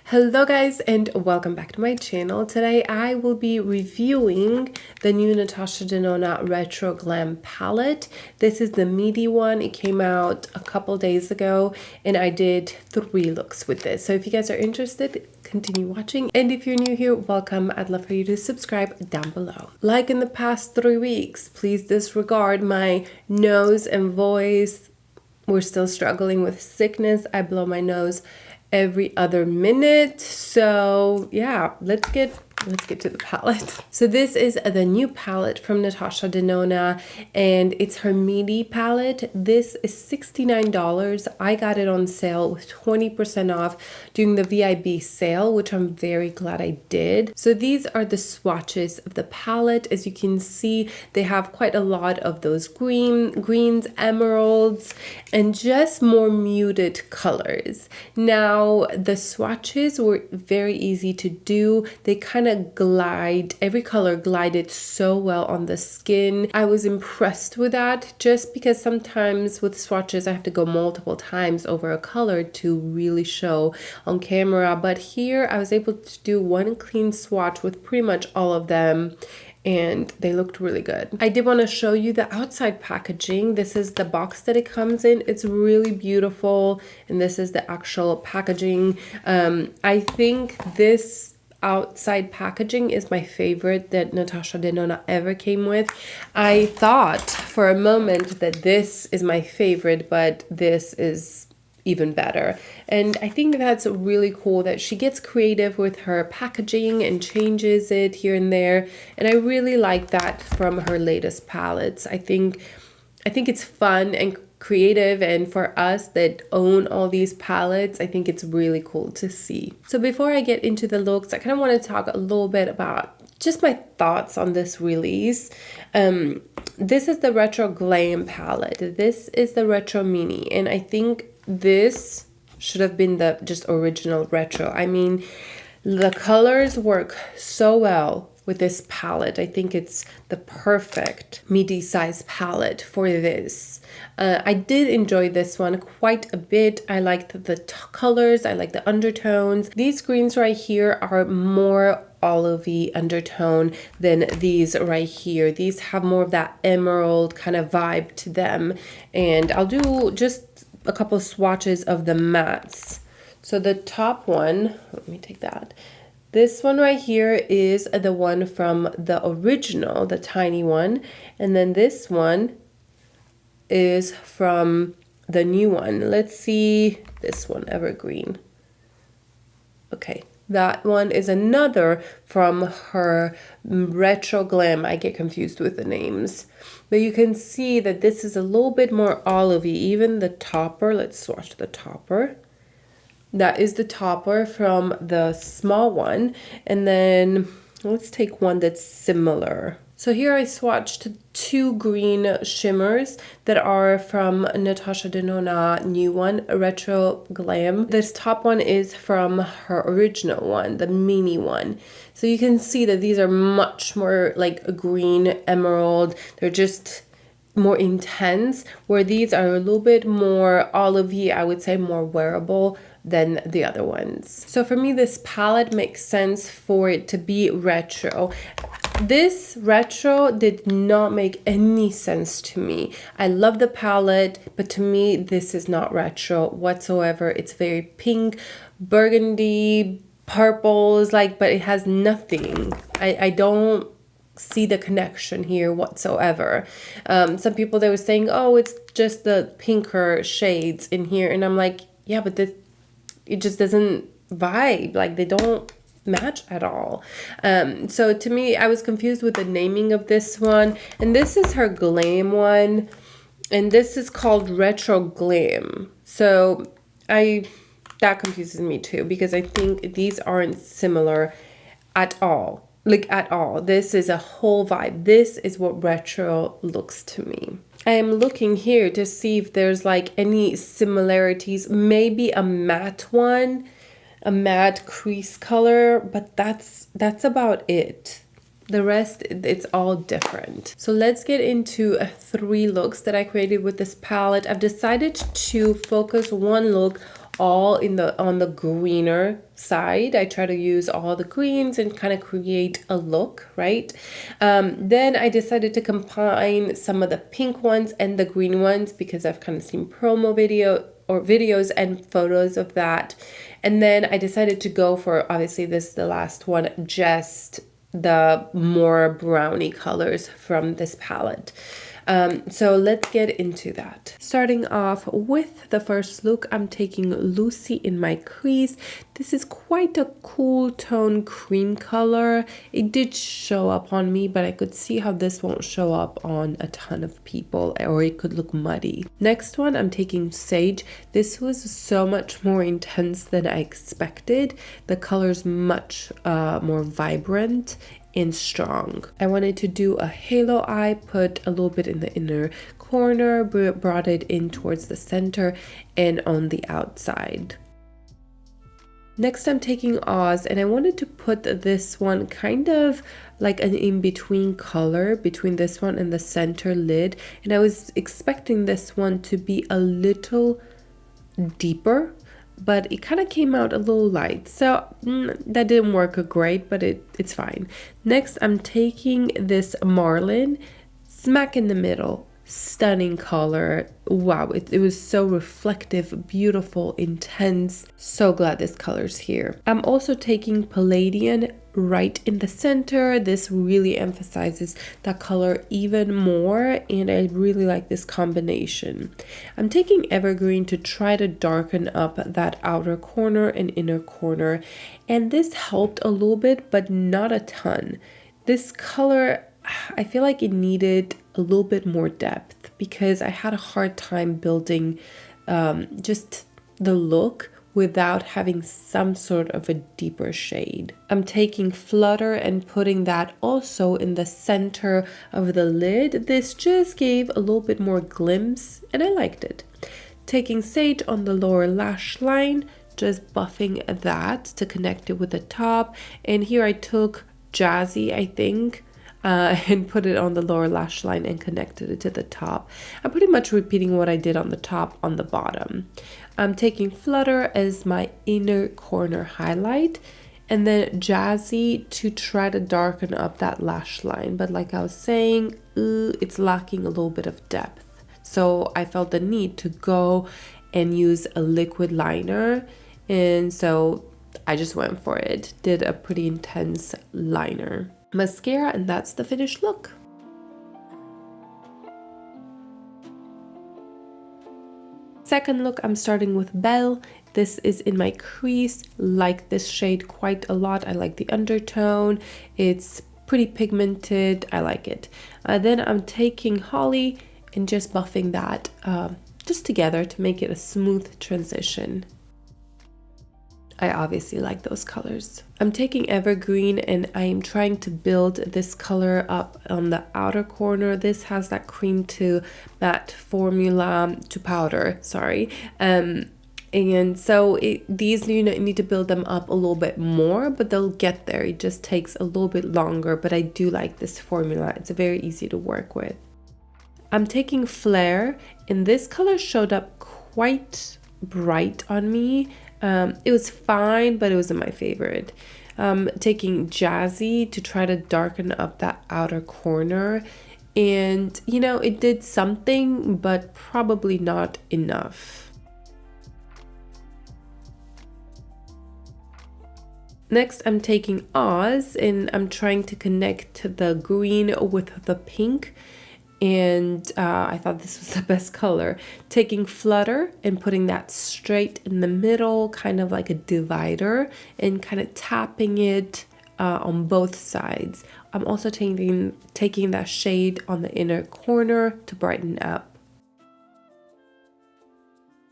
Hello guys and welcome back to my channel. Today I will be reviewing the new Natasha Denona Retro Glam palette. This is the meaty one. It came out a couple days ago and I did 3 looks with this. So if you guys are interested, continue watching. And if you're new here, welcome. I'd love for you to subscribe down below. Like in the past 3 weeks, please disregard my nose and voice. We're still struggling with sickness. I blow my nose every other minute. So yeah, let's get to the palette. So this is the new palette from Natasha Denona and it's her meaty palette. This is $69. I got it on sale with 20% off during the VIB sale, which I'm very glad I did. So these are the swatches of the palette. As you can see, they have quite a lot of those greens, emeralds, and just more muted colors. Now, the swatches were very easy to do. They kind of glide, every color glided so well on the skin. I was impressed with that just because sometimes with swatches I have to go multiple times over a color to really show on camera, but here I was able to do one clean swatch with pretty much all of them and they looked really good. I did want to show you the outside packaging. This is the box that it comes in. It's really beautiful and this is the actual packaging. I think this outside packaging is my favorite that Natasha Denona ever came with. I thought for a moment that this is my favorite, but this is even better. And I think that's really cool that she gets creative with her packaging and changes it here and there. And I really like that from her latest palettes. I think it's fun and creative, and for us that own all these palettes, I think it's really cool to see. So before I get into the looks, I kind of want to talk a little bit about just my thoughts on this release. This is the Retro Glam palette. This is the Retro Mini, and I think this should have been the just original retro. I mean, the colors work so well with this palette. I think it's the perfect midi size palette for this. I did enjoy this one quite a bit. I liked the colors, I like the undertones. These greens right here are more olivey undertone than these right here. These have more of that emerald kind of vibe to them. And I'll do just a couple swatches of the mattes. So the top one, let me take that. This one right here is the one from the original, the tiny one. And then this one is from the new one. Let's see this one, Evergreen. Okay, that one is another from her Retro Glam. I get confused with the names. But you can see that this is a little bit more olivey. Even the topper, let's swatch the topper. That is the topper from the small one. And then let's take one that's similar. So here I swatched 2 green shimmers that are from Natasha Denona new one, Retro Glam. This top one is from her original one, the mini one. So you can see that these are much more like a green emerald. They're just more intense, where these are a little bit more olivey, I would say more wearable than the other ones. So for me, this palette makes sense for it to be retro. This retro did not make any sense to me. I love the palette, but to me, this is not retro whatsoever. It's very pink, burgundy, purples, like, but it has nothing. I don't see the connection here whatsoever. Some people, they were saying, oh, it's just the pinker shades in here. And I'm like, yeah, but this, it just doesn't vibe. Like, they don't match at all. So to me, I was confused with the naming of this one. And this is her Glam one. And this is called Retro Glam. So that confuses me too, because I think these aren't similar at all. Like at all. This is a whole vibe. This is what retro looks to me. I am looking here to see if there's like any similarities. Maybe a matte one, a matte crease color, but that's about it. The rest, it's all different. So let's get into 3 looks that I created with this palette. I've decided to focus one look all on the greener side. I try to use all the greens and kind of create a look, right? Then I decided to combine some of the pink ones and the green ones because I've kind of seen promo videos and photos of that. And then I decided to go for, obviously this is the last one, just the more brownie colors from this palette. So let's get into that. Starting off with the first look, I'm taking Lucy in my crease. This is quite a cool tone cream color. It did show up on me, but I could see how this won't show up on a ton of people, or it could look muddy. Next one, I'm taking Sage. This was so much more intense than I expected. The color's much more vibrant and strong. I wanted to do a halo eye, put a little bit in the inner corner, brought it in towards the center and on the outside. Next, I'm taking Oz, and I wanted to put this one kind of like an in-between color between this one and the center lid, and I was expecting this one to be a little deeper, but it kind of came out a little light, so that didn't work great, but it's fine. Next, I'm taking this Marlin, smack in the middle. Stunning color. Wow, it was so reflective, beautiful, intense. So glad this color's here. I'm also taking Palladian right in the center. This really emphasizes that color even more, and I really like this combination. I'm taking Evergreen to try to darken up that outer corner and inner corner, and this helped a little bit, but not a ton. This color, I feel like it needed a little bit more depth because I had a hard time building just the look without having some sort of a deeper shade. I'm taking Flutter and putting that also in the center of the lid. This just gave a little bit more glimpse and I liked it. Taking Sage on the lower lash line, just buffing that to connect it with the top. And here I took Jazzy, I think, and put it on the lower lash line and connected it to the top. I'm pretty much repeating what I did on the top on the bottom. I'm taking Flutter as my inner corner highlight, and then Jazzy to try to darken up that lash line. But like I was saying, it's lacking a little bit of depth. So I felt the need to go and use a liquid liner, and so I just went for it. Did a pretty intense liner. Mascara, and that's the finished look. Second look, I'm starting with Belle. This is in my crease. Like this shade quite a lot. I like the undertone. It's pretty pigmented. I like it. Then I'm taking Holly and just buffing that just together to make it a smooth transition. I obviously like those colors. I'm taking Evergreen and I am trying to build this color up on the outer corner. This has that cream to matte formula to powder, sorry. And so these you need to build them up a little bit more, but they'll get there. It just takes a little bit longer, but I do like this formula. It's very easy to work with. I'm taking Flare, and this color showed up quite bright on me. It was fine, but it wasn't my favorite. Taking Jazzy to try to darken up that outer corner, and you know, it did something, but probably not enough. Next, I'm taking Oz and I'm trying to connect the green with the pink. And I thought this was the best color. Taking Flutter and putting that straight in the middle, kind of like a divider, and kind of tapping it on both sides. I'm also taking that shade on the inner corner to brighten up.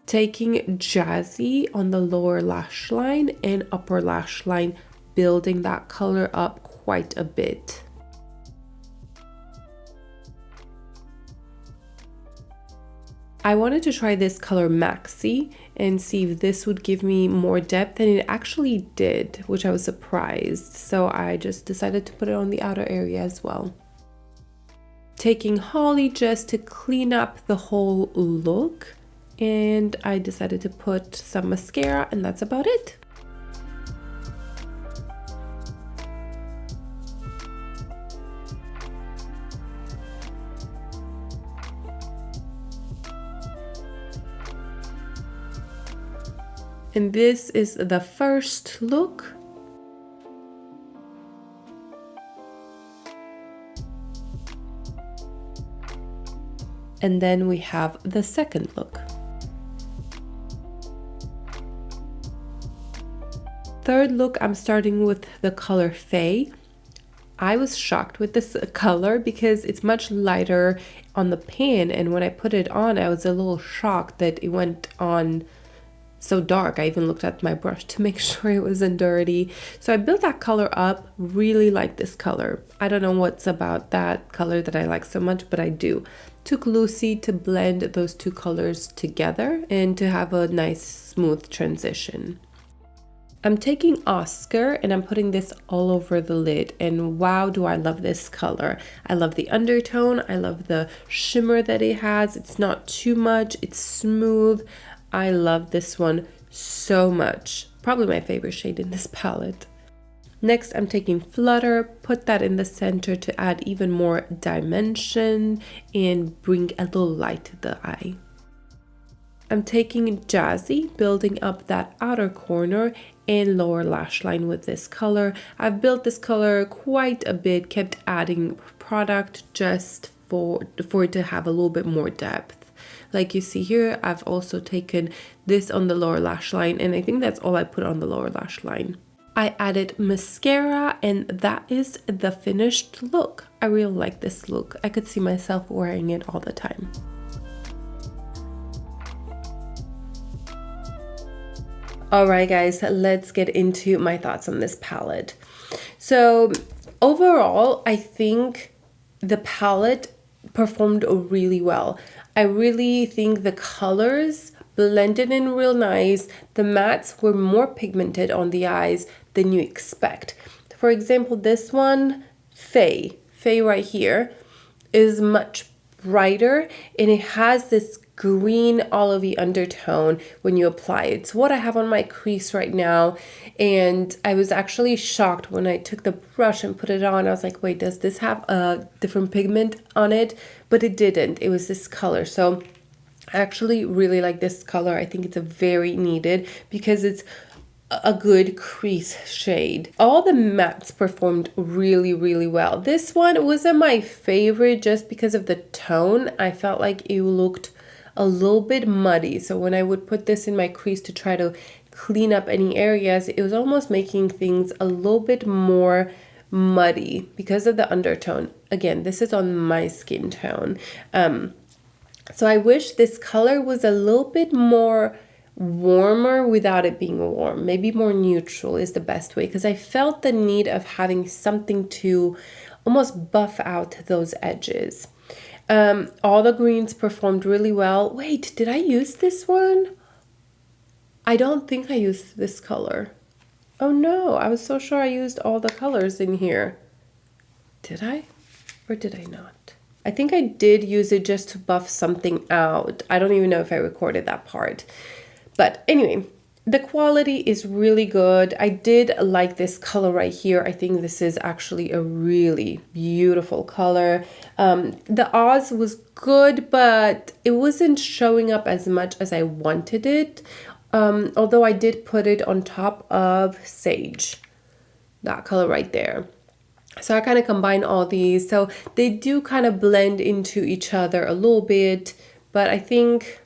Taking Jazzy on the lower lash line and upper lash line, building that color up quite a bit. I wanted to try this color Maxi and see if this would give me more depth, and it actually did, which I was surprised. So I just decided to put it on the outer area as well. Taking Holly just to clean up the whole look And I decided to put some mascara, and that's about it. And this is the first look. And then we have the second look. Third look, I'm starting with the color Faye. I was shocked with this color because it's much lighter on the pan, and when I put it on, I was a little shocked that it went on so dark. I even looked at my brush to make sure it wasn't dirty. So I built that color up. Really like this color. I don't know what's about that color that I like so much, but I do. Took Lucy to blend those two colors together and to have a nice smooth transition. I'm taking Oscar and I'm putting this all over the lid, and wow, do I love this color. I love the undertone. I love the shimmer that it has. It's not too much. It's smooth. I love this one so much. Probably my favorite shade in this palette. Next, I'm taking Flutter, put that in the center to add even more dimension and bring a little light to the eye. I'm taking Jazzy, building up that outer corner and lower lash line with this color. I've built this color quite a bit, kept adding product just for it to have a little bit more depth. Like you see here, I've also taken this on the lower lash line, and I think that's all I put on the lower lash line. I added mascara, and that is the finished look. I really like this look. I could see myself wearing it all the time. Alright guys, let's get into my thoughts on this palette. So overall, I think the palette performed really well. I really think the colors blended in real nice. The mattes were more pigmented on the eyes than you expect. For example, this one, Faye right here, is much brighter, and it has this green olivey undertone when you apply it. It's what I have on my crease right now, and I was actually shocked when I took the brush and put it on. I was like, wait, does this have a different pigment on it? But it didn't. It was this color. So I actually really like this color. I think it's a very needed because it's a good crease shade. All the mattes performed really, really well. This one wasn't my favorite just because of the tone. I felt like it looked a little bit muddy. So when I would put this in my crease to try to clean up any areas, it was almost making things a little bit more muddy because of the undertone. Again, this is on my skin tone. So I wish this color was a little bit more warmer without it being warm. Maybe more neutral is the best way, because I felt the need of having something to almost buff out those edges. All the greens performed really well. Wait, did I use this one? I don't think I used this color. Oh no, I was so sure I used all the colors in here. Did I? Or did I not? I think I did use it just to buff something out. I don't even know if I recorded that part. But anyway, the quality is really good. I did like this color right here. I think this is actually a really beautiful color. The Oz was good, but it wasn't showing up as much as I wanted it. Although I did put it on top of Sage, that color right there. So I kind of combine all these. So they do kind of blend into each other a little bit, but I think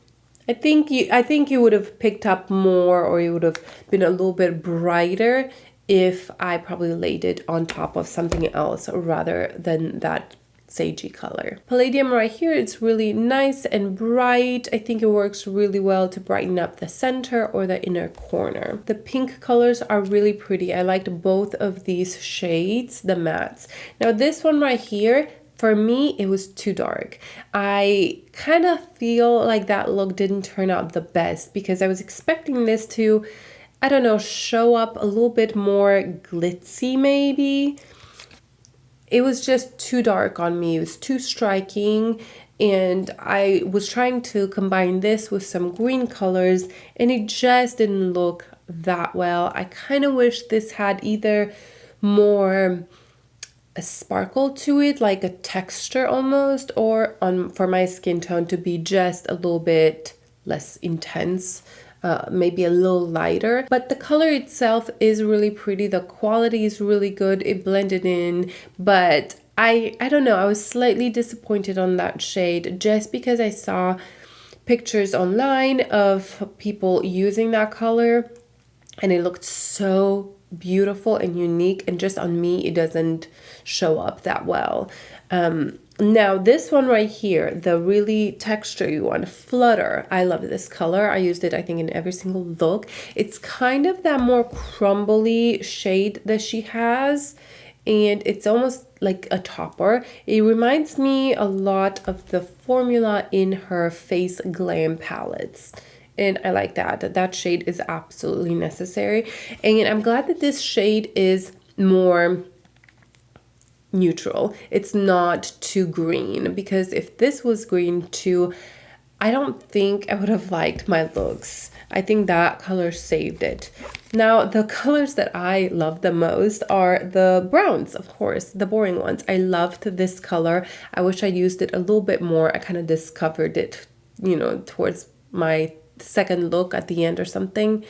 you would have picked up more, or you would have been a little bit brighter if I probably laid it on top of something else rather than that sagey color. Palladium right here, it's really nice and bright. I think it works really well to brighten up the center or the inner corner. The pink colors are really pretty. I liked both of these shades, the mattes. Now this one right here, for me, it was too dark. I kind of feel like that look didn't turn out the best because I was expecting this to, I don't know, show up a little bit more glitzy maybe. It was just too dark on me. It was too striking, and I was trying to combine this with some green colors, and it just didn't look that well. I kind of wish this had either more a sparkle to it, like a texture almost, or for my skin tone to be just a little bit less intense, maybe a little lighter. But the color itself is really pretty. The quality is really good. It blended in, but I don't know, I was slightly disappointed on that shade just because I saw pictures online of people using that color and it looked so beautiful and unique, and just on me it doesn't show up that well. Now this one right here, the really textury one, Flutter, I love this color. I used it I think in every single look. It's kind of that more crumbly shade that she has, and it's almost like a topper. It reminds me a lot of the formula in her Face Glam palettes, and I like that shade is absolutely necessary. And I'm glad that this shade is more neutral. It's not too green, because if this was green too, I don't think I would have liked my looks. I think that color saved it. Now, the colors that I love the most are the browns, of course, the boring ones. I loved this color. I wish I used it a little bit more. I kind of discovered it, you know, towards my second look at the end or something.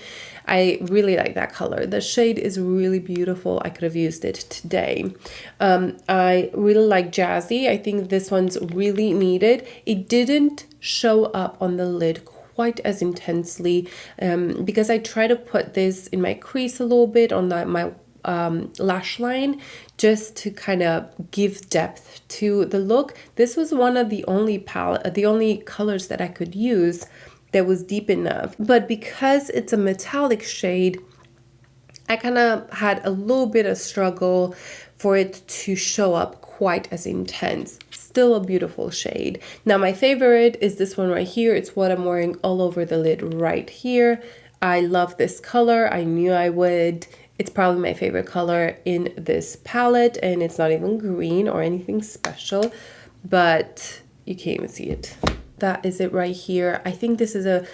I really like that color. The shade is really beautiful. I could have used it today. I really like Jazzy. I think this one's really needed. It didn't show up on the lid quite as intensely because I try to put this in my crease a little bit on my lash line, just to kind of give depth to the look. This was one of the only colors that I could use that was deep enough, but because it's a metallic shade, I kind of had a little bit of struggle for it to show up quite as intense. Still a beautiful shade. Now my favorite is this one right here. It's what I'm wearing all over the lid right here. I love this color. I knew I would. It's probably my favorite color in this palette, and it's not even green or anything special, but you can't even see it. That is it right here. I think this is a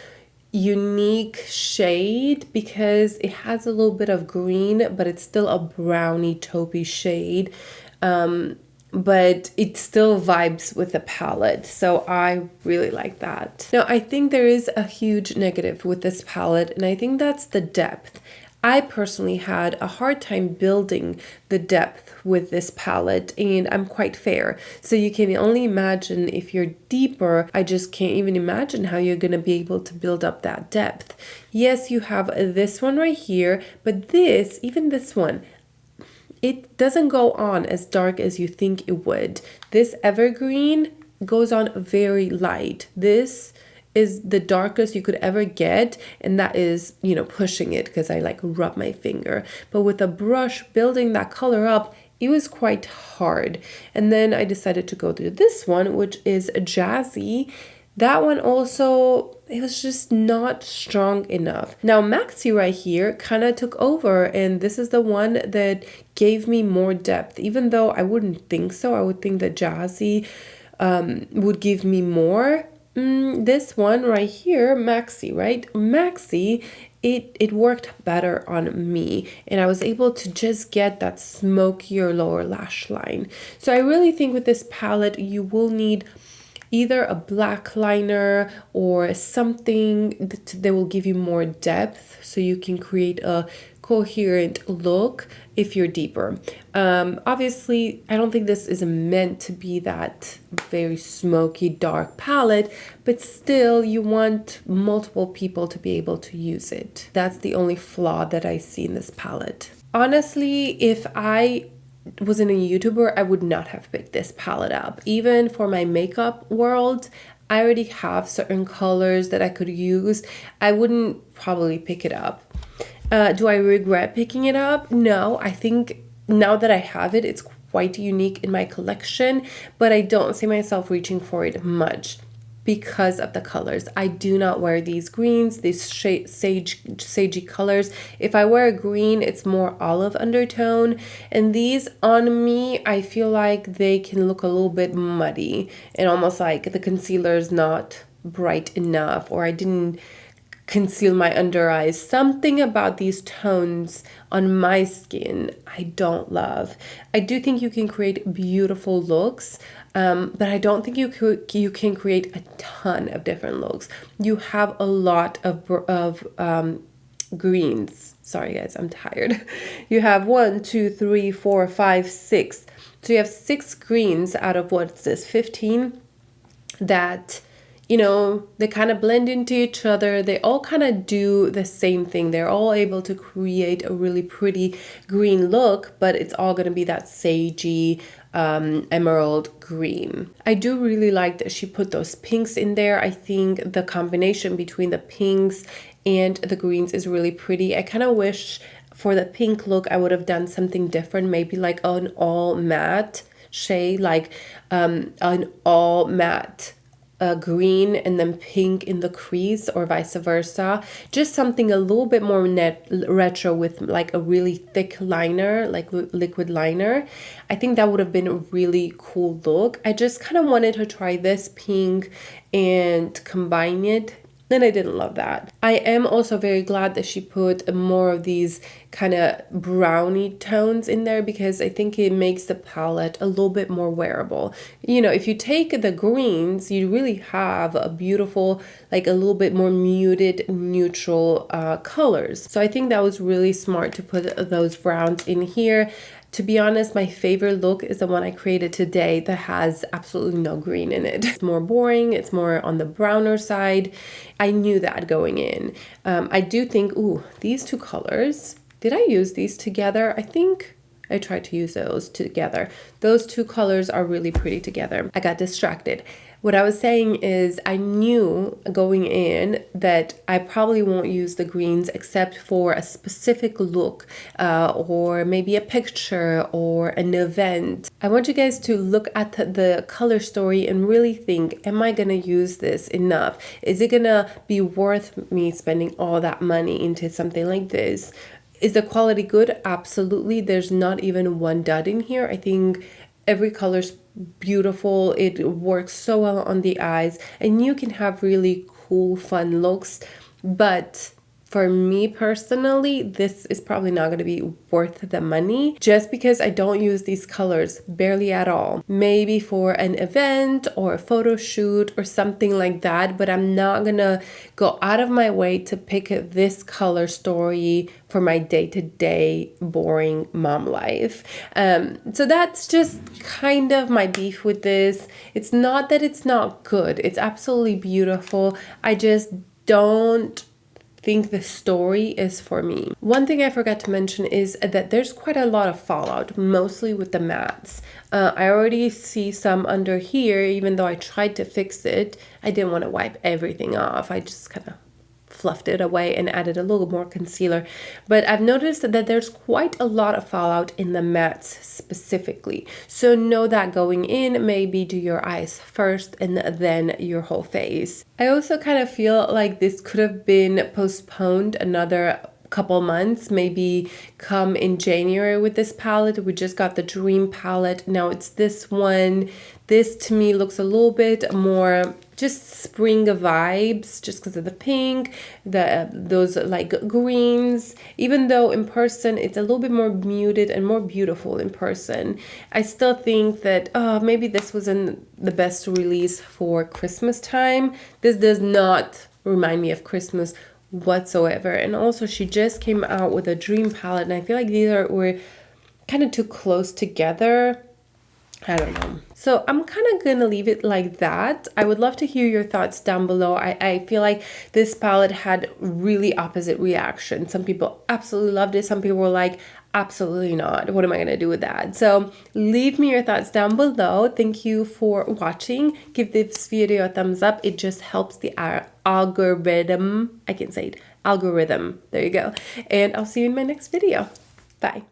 unique shade because it has a little bit of green, but it's still a brownie taupey shade. But it still vibes with the palette, so I really like that. Now, I think there is a huge negative with this palette, and I think that's the depth. I personally had a hard time building the depth with this palette, and I'm quite fair. So you can only imagine if you're deeper. I just can't even imagine how you're going to be able to build up that depth. Yes, you have this one right here, but even this one, it doesn't go on as dark as you think it would. This Evergreen goes on very light. This is the darkest you could ever get, and that is, you know, pushing it because I like rub my finger. But with a brush building that color up, it was quite hard. And then I decided to go to this one, which is Jazzy. That one also, it was just not strong enough. Now Maxi right here kind of took over, and this is the one that gave me more depth, even though I wouldn't think so. I would think that Jazzy would give me more. This one right here, Maxi, right? Maxi, it worked better on me, and I was able to just get that smokier lower lash line. So I really think with this palette, you will need either a black liner or something that will give you more depth so you can create a coherent look if you're deeper. Obviously, I don't think this is meant to be that very smoky dark palette, but still you want multiple people to be able to use it. That's the only flaw that I see in this palette. Honestly, if I wasn't a YouTuber, I would not have picked this palette up. Even for my makeup world, I already have certain colors that I could use. I wouldn't probably pick it up. Do I regret picking it up? No, I think now that I have it, it's quite unique in my collection, but I don't see myself reaching for it much. because of the colors. I do not wear these greens, these sagey colors. If I wear a green, it's more olive undertone, and these on me, I feel like they can look a little bit muddy and almost like the concealer is not bright enough, or I didn't conceal my under eyes. Something about these tones on my skin I don't love. I do think you can create beautiful looks, but I don't think you can create a ton of different looks. You have a lot of greens. Sorry guys, I'm tired. You have 1, 2, 3, 4, 5, 6. So you have 6 greens out of what's this, 15, that, you know, they kind of blend into each other. They all kind of do the same thing. They're all able to create a really pretty green look, but it's all going to be that sagey emerald green. I do really like that she put those pinks in there. I think the combination between the pinks and the greens is really pretty. I kind of wish for the pink look I would have done something different, maybe like an all matte shade, like an all matte green and then pink in the crease, or vice versa. Just something a little bit more retro with like a really thick liner, like liquid liner. I think that would have been a really cool look. I just kind of wanted to try this pink and combine it, and I didn't love that. I am also very glad that she put more of these kind of browny tones in there, because I think it makes the palette a little bit more wearable. You know, if you take the greens, you really have a beautiful, like a little bit more muted, neutral colors. So I think that was really smart to put those browns in here. To be honest, my favorite look is the one I created today that has absolutely no green in it. It's more boring. It's more on the browner side. I knew that going in. I do think, ooh, these two colors, did I use these together? I think I tried to use those together. Those two colors are really pretty together. I got distracted. What I was saying is I knew going in that I probably won't use the greens except for a specific look or maybe a picture or an event. I want you guys to look at the color story and really think, am I going to use this enough? Is it going to be worth me spending all that money into something like this? Is the quality good? Absolutely. There's not even one dud in here. I think every color's beautiful. It works so well on the eyes, and you can have really cool, fun looks. But for me personally, this is probably not going to be worth the money, just because I don't use these colors barely at all. Maybe for an event or a photo shoot or something like that, but I'm not going to go out of my way to pick this color story for my day-to-day boring mom life. So that's just kind of my beef with this. It's not that it's not good. It's absolutely beautiful. I just don't think the story is for me. One thing I forgot to mention is that there's quite a lot of fallout, mostly with the mattes. I already see some under here. Even though I tried to fix it, I didn't want to wipe everything off. I just kind of fluffed it away and added a little more concealer. But I've noticed that there's quite a lot of fallout in the mattes specifically. So know that going in, maybe do your eyes first and then your whole face. I also kind of feel like this could have been postponed another couple months, maybe come in January with this palette. We just got the Dream palette. Now it's this one. This to me looks a little bit more just spring vibes, just because of the pink, those like greens. Even though in person it's a little bit more muted and more beautiful in person, I still think that maybe this wasn't the best release for Christmas time. This does not remind me of Christmas whatsoever. And also she just came out with a Dream palette, and I feel like these were kind of too close together. I don't know. So I'm kind of gonna leave it like that. I would love to hear your thoughts down below. I feel like this palette had really opposite reaction. Some people absolutely loved it. Some people were like, absolutely not. What am I gonna do with that? So leave me your thoughts down below. Thank you for watching. Give this video a thumbs up. It just helps the algorithm. I can say it. Algorithm. There you go. And I'll see you in my next video. Bye.